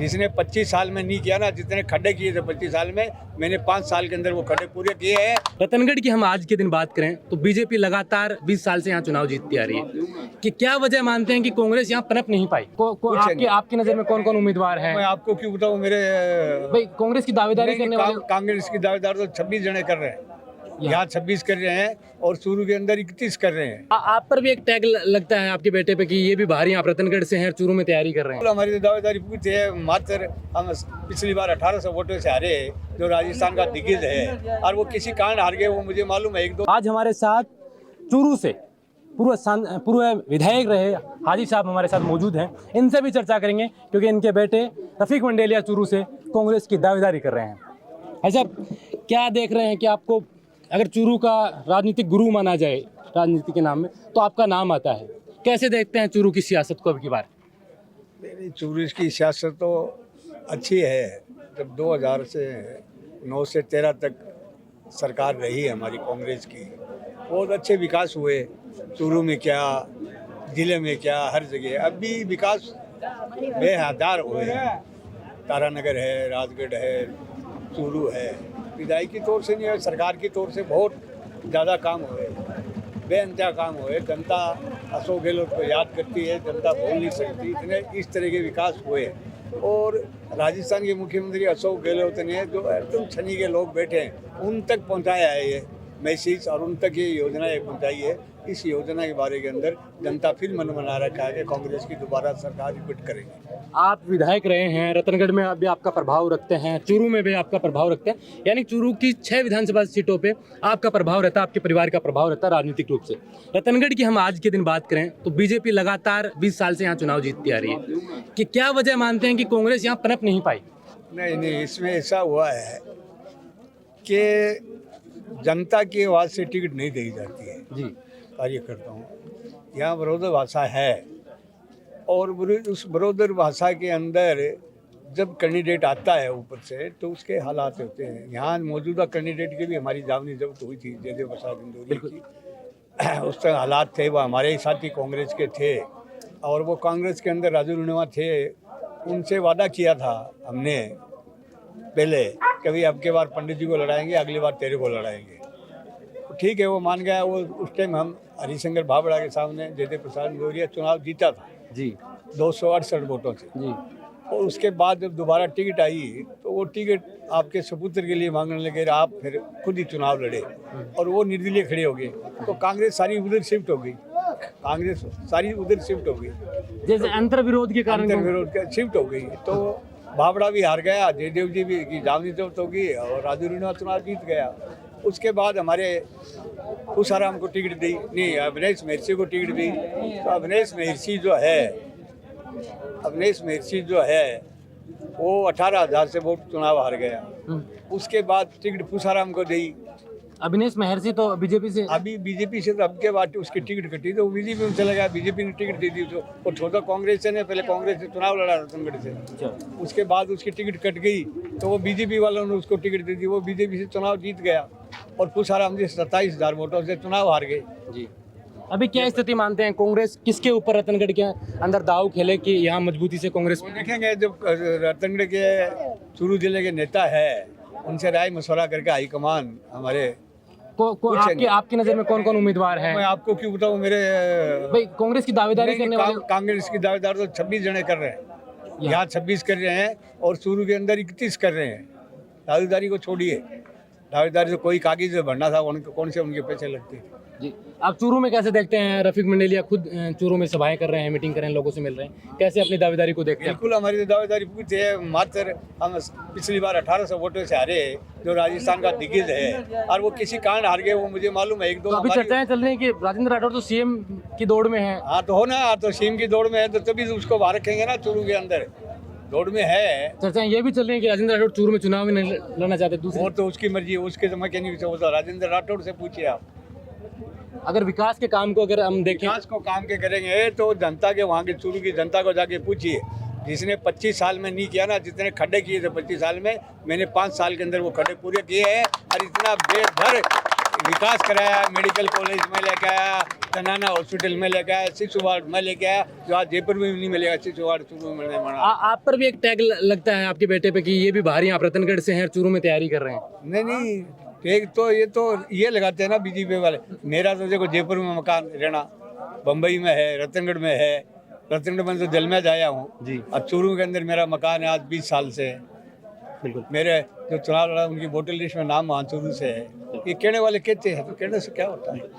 जिसने 25 साल में नहीं किया ना, जितने खड्डे किए थे 25 साल में, मैंने 5 साल के अंदर वो खड्डे पूरे किए हैं। रतनगढ़ की हम आज के दिन बात करें तो बीजेपी लगातार 20 साल से यहाँ चुनाव जीतती आ रही है कि क्या वजह मानते हैं कि कांग्रेस यहाँ पनप नहीं पाई? आपकी नजर में कौन कौन उम्मीदवार हैं? मैं आपको क्यों बताऊं, मेरे भाई कांग्रेस की दावेदारी करने वाले कांग्रेस की दावेदार तो 26 जने कर रहे हैं, यहाँ 26 कर रहे हैं और चूरू के अंदर 31 कर रहे हैं। आप पर भी एक टैग लगता है आपके बेटे पे कि ये भी बाहर यहाँ रतनगढ़ से हैं, चूरू में तैयारी कर रहे हैं। हमारी दावेदारी पूरी है, मात्र हम पिछली बार 1800 वोटों से हारे, जो राजस्थान का दिग्गज है, और वो किसी कारण हार गए, वो मुझे मालूम है। आज हमारे साथ चूरू से पूर्व विधायक रहे हाजी साहब हमारे साथ मौजूद हैं। इनसे भी चर्चा करेंगे क्योंकि इनके बेटे रफीक मंडेलिया चूरू से कांग्रेस की दावेदारी कर रहे हैं। अच्छा, क्या देख रहे हैं कि आपको अगर चूरू का राजनीतिक गुरु माना जाए राजनीति के नाम में तो आपका नाम आता है, कैसे देखते हैं चूरू की सियासत को अब की बार? मेरी चूरू की सियासत तो अच्छी है। जब 2009 से 13 तक सरकार रही है हमारी कांग्रेस की, बहुत अच्छे विकास हुए। चूरू में क्या, जिले में क्या, हर जगह अब भी विकास बेहदार हुए। तारानगर है, राजगढ़ है, चूरू है। विधायक की तौर से नहीं है, सरकार की तौर से बहुत ज़्यादा काम हुए, बेअंतहा काम हुए। जनता अशोक गहलोत को याद करती है, जनता भूल नहीं सकती। इतने इस तरह के विकास हुए। और राजस्थान के मुख्यमंत्री अशोक गहलोत ने जो एकदम छनी के लोग बैठे हैं उन तक पहुंचाया है ये मैसेज, और उन तक ये योजनाएं पहुंचाई है। इस योजना के बारे के अंदर जनता फिर मन बना रखा है कि कांग्रेस की दोबारा सरकार रिपीट करेगी। आप विधायक रहे हैं, रतनगढ़ में भी आपका प्रभाव रखते हैं, चूरू में भी आपका प्रभाव रखते हैं, यानी चूरू की 6 विधानसभा सीटों पे आपका प्रभाव रहता है, आपके परिवार का प्रभाव रहता है राजनीतिक रूप से। रतनगढ़ की हम आज के दिन बात करें तो बीजेपी लगातार 20 साल से यहाँ चुनाव जीतती आ रही है कि क्या वजह मानते हैं कि कांग्रेस यहाँ पनप नहीं पाई? नहीं, इसमें ऐसा हुआ है कि जनता की आवाज़ से टिकट नहीं दी जाती है। जी, कार्यकर्ताओं, यहाँ बरोदर भाषा है, और उस बरोदर भाषा के अंदर जब कैंडिडेट आता है ऊपर से तो उसके हालात होते हैं। यहाँ मौजूदा कैंडिडेट की भी हमारी जावनी जब्त हुई थी, जयदेव प्रसाद इंदौरी की। उस तरह हालात थे, वो हमारे ही साथी कांग्रेस के थे, और वो कांग्रेस के अंदर राजू रुणवा थे। उनसे वादा किया था हमने पहले, कभी अब के बार पंडित जी को लड़ाएंगे, अगली बार तेरे को लड़ाएंगे। ठीक है, वो मान गया। वो उस टाइम हम हरिशंकर भाबड़ा के सामने जयदेव प्रसाद इंदौरिया चुनाव जीता था जी, 268 वोटों से जी। और उसके बाद जब दोबारा टिकट आई तो वो टिकट आपके सपुत्र के लिए मांगने लगे, आप फिर खुद ही चुनाव लड़े और वो निर्दलीय खड़े हो गए। तो कांग्रेस सारी उधर शिफ्ट हो गई, जैसे अंतर विरोध के कारण शिफ्ट हो गई। तो भाबड़ा भी हार गया, जयदेव जी भी की जावनी जब्त हो गई और राजू रुणवा चुनाव जीत गया। उसके बाद हमारे उसाराम को टिकट दी, नहीं अविनेश महर्षि को टिकट दी। तो अविनेश महर्षि जो है वो 18,000 से वोट चुनाव हार गया। उसके बाद टिकट पूसाराम को दी। अविनेश महर्षि तो बीजेपी से, अभी बीजेपी से तो अब के बाद उसकी टिकट कटी तो बीजेपी में चला गया। बीजेपी ने टिकट दे दी तो वो छोटा कांग्रेस से ने, पहले कांग्रेस से चुनाव लड़ा रतनगढ़ से। उसके बाद उसकी टिकट कट गई तो वो बीजेपी वालों ने उसको टिकट दे दी, वो बीजेपी से चुनाव जीत गया और पूसाराम जी 27,000 वोटों से चुनाव हार गए। जी, अभी क्या स्थिति मानते हैं? कांग्रेस किसके ऊपर रतनगढ़ के अंदर दाव खेले कि यहाँ मजबूती से कांग्रेस? देखेंगे, जब रतनगढ़ के चूरू जिले के नेता है उनसे राय मशवरा करके हाईकमान हमारे आपकी नजर में कौन कौन उम्मीदवार हैं? मैं आपको क्यों बताऊं, मेरे भाई कांग्रेस की दावेदारी करने वाले कांग्रेस की दावेदार तो 26 जने कर रहे हैं, यहाँ 26 कर रहे हैं और चूरू के अंदर 31 कर रहे हैं। दावेदारी को छोड़िए, दावेदारी से कोई कागज भरना था, कौन से उनके पैसे लगते हैं। जी, आप चूरू में कैसे देखते हैं? रफीक मंडेलिया खुद चूरू में सभाएं कर रहे हैं, मीटिंग कर रहे हैं, लोगों से मिल रहे हैं, कैसे अपनी दावेदारी को देखते हैं? बिल्कुल, हमारी दावेदारी पूरी है। मात्र हम पिछली बार 1800 वोटों से हारे, जो राजस्थान का दिग्गज है, और वो किसी कारण हार गए, वो मुझे मालूम है। एक दो तो अभी चर्चाएं चल रही हैं कि राजेंद्र राठौड़ तो सीएम की दौड़ में है। हाँ तो हो ना, तो सीएम की दौड़ में है तो तभी उसको बाहर रखेंगे ना, चूरू के अंदर दौड़ में है। चर्चाएं ये भी चल रही है कि राजेंद्र राठौड़ चूरू में चुनाव में नहीं लड़ना चाहते। दूसरी वो तो उसकी मर्जी है, उसके समय के नहीं होता। राजेंद्र राठौड़ से पूछिए आप। अगर विकास के काम को अगर हम देखें, विकास को काम के करेंगे तो जनता के, वहाँ के चूरू की जनता को जाके पूछिए। जिसने 25 साल में नहीं किया ना, जितने खड्डे किए थे 25 साल में, मैंने 5 साल के अंदर वो खड्डे पूरे किए हैं और इतना बेघर विकास कराया। मेडिकल कॉलेज में लेके आया, तनाना हॉस्पिटल में लेके आया, 6 वार्ड में लेके आया, जो आज जयपुर में भी नहीं मिलेगा। 6 वार्ड चूरू में नहीं बना। आप पर भी एक टैग लगता है आपके बेटे पे कि ये भी बाहर यहाँ रतनगढ़ से हैं और चूरू में तैयारी कर रहे हैं। नहीं, एक तो ये लगाते हैं ना बीजेपी वाले। मेरा तो देखो जयपुर में मकान रहना, बम्बई में है, रतनगढ़ में है। रतनगढ़ में तो जलमैज आया हूँ जी। अब चूरू के अंदर मेरा मकान है आज 20 साल से। बिल्कुल। मेरे जो चुनाव लड़ा उनकी वोटर लिस्ट में नाम वहाँ चूरू से है। ये कहने वाले कहते हैं, तो कहने से क्या होता है।